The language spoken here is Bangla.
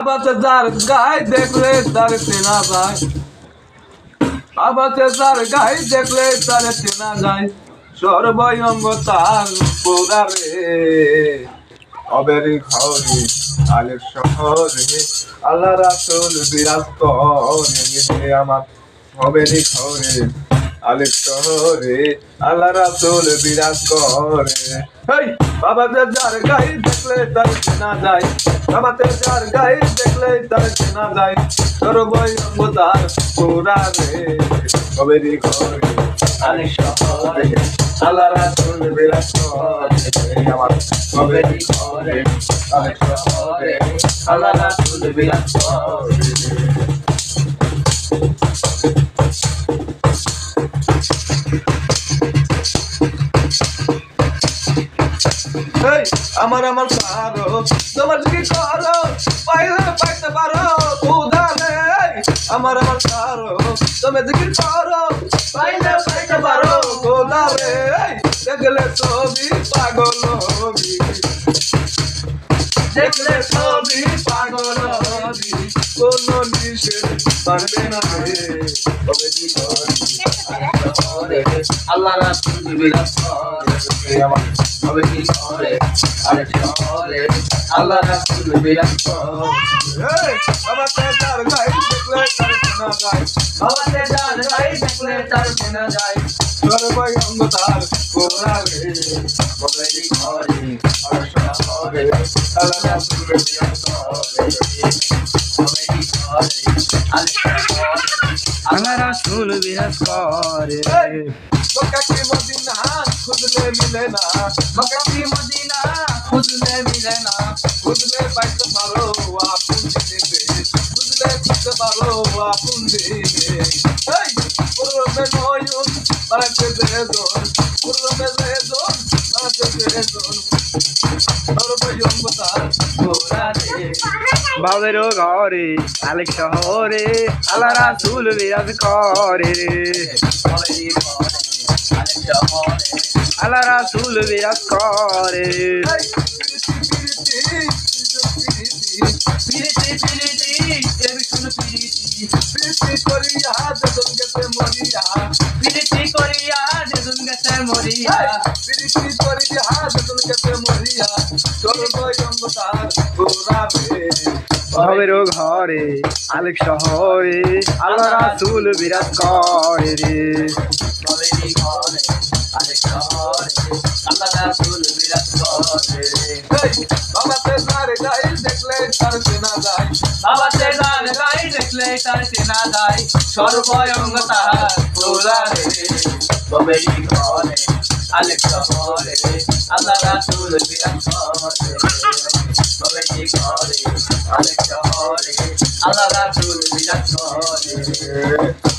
বাবাতে যার গায়ে দেখলে তার চেনা যায়, বাবাতে যার গায়ে দেখলে তার চেনা যায়, সর্বঙ্গ তার পোড়ারে অবেরি ঘরে আলের শহরে আল্লাহ রাসূল বিরাজ করে আমার অবেরি ঘরে আলের শহরে আল্লাহ রাসূল বিরাজ করে। হেই বাবাতে যার গায়ে দেখলে তার চেনা যায়, বাবাতে যার গায়ে দেখলে তার চেনা যায়, সর্বঙ্গ তার পোড়ারে অবেরি ঘরে আলের শহরে আল্লাহ রাসূল বিরাজ করে আমার অবেরি ঘরে আলের শহরে আল্লাহ রাসূল বিরাজ করে। আমার আমার পারো তোমার কি করো পাইলে পাইতে পারো উদারে, আমার আমার পারো তুমি কি করো পাইলে পাইতে পারো উদারে, দেখলে ছবি পাগল হবি, দেখলে ছবি পাগল হবি, কোন নিষেধ পারবে না রে কবে করে আল্লাহ রাসূল বিরাজ করে আমার কবে কি করে আরে করে আল্লাহ রাসূল বিরাজ করে। বাবাতে যার গায়ে দেখলে তার চেনা যায়, বাবাতে যার গায়ে দেখলে তার চেনা যায়, সর্বঙ্গ তার পোড়ারে কবে কি করে আরে করে আল্লাহ রাসূল বিরাজ করে কবে কি করে আল্লাহ রাসূল বিরাজ করে। মক্কা কি মদিনা খুঁজলে মিলে না, মক্কা কি মদিনা খুঁজলে মিলে না, খুঁজলে পাইতে পারো আপন দিনে, খুঁজলে পাইতে পারো আপন দিনে। এই পুরবে নয়ন বানাতে বেজন, পুরবে বেজন বানাতে বেজন, সর্বঙ্গ তার পোড়ারে বাবেরও ঘরে আলেক শহরে আল্লাহ রাসূল বিরাজ করে রে, আল্লাহ রাসূল বিরাজ করে। বাবেরও ঘরে আলেক শহরে আল্লাহ রাসূল বিরাজ করে রে, আল্লাহ রাসূল বিরাজ করে। বাবাতে যার গায়ে দেখলে তার চেনা যায়, বাবাতে যার গায়ে দেখলে তার চেনা যায়, সর্বঙ্গ তার পোড়ারে কবেরি ঘরে আলেক শহরে আল্লাহ রাসূল বিরাজ করে কবেরি ঘরে আলেক শহরে আল্লাহ রাসূল বিরাজ করে।